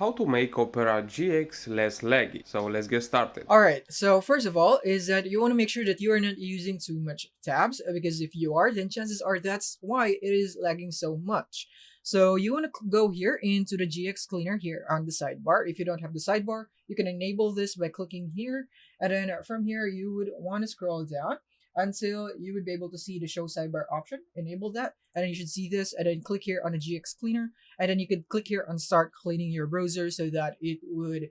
How to make Opera GX less laggy. So let's get started. All right. So first of all, is that you want to make sure that you are not using too much tabs because if you are, then chances are that's why it is lagging so much. So you want to go here into the GX cleaner here on the sidebar. If you don't have the sidebar, you can enable this by clicking here, and then from here you would want to scroll down until you would be able to see the show sidebar option. Enable that, and then you should see this, and then click here on the GX cleaner, and then you could click here on start cleaning your browser so that it would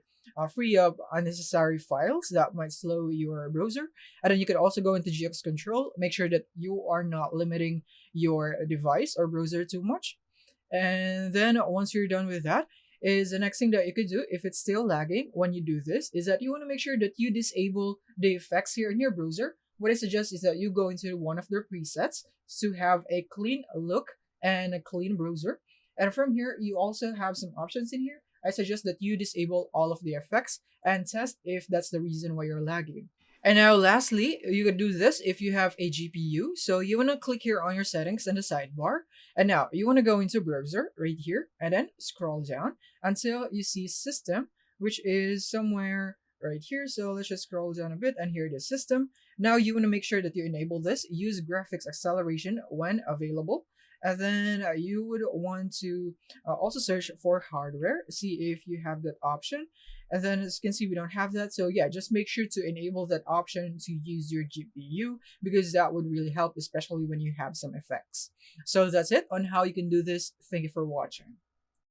free up unnecessary files that might slow your browser. And then you could also go into GX control, make sure that you are not limiting your device or browser too much. And then once you're done with that, is the next thing that you could do if it's still lagging when you do this is that you want to make sure that you disable the effects here in your browser. What I suggest is that you go into one of their presets to have a clean look and a clean browser. And from here, you also have some options in here. I suggest that you disable all of the effects and test if that's the reason why you're lagging. And now lastly, you can do this if you have a GPU. So you want to click here on your settings in the sidebar. And now you want to go into browser right here and then scroll down until you see system, which is somewhere right here. So let's just scroll down a bit and here it is system. Now you want to make sure that you enable this, use graphics acceleration when available. And then you would want to also search for hardware, see if you have that option. And then as you can see, we don't have that. So yeah, just make sure to enable that option to use your GPU because that would really help, especially when you have some effects. So that's it on how you can do this. Thank you for watching.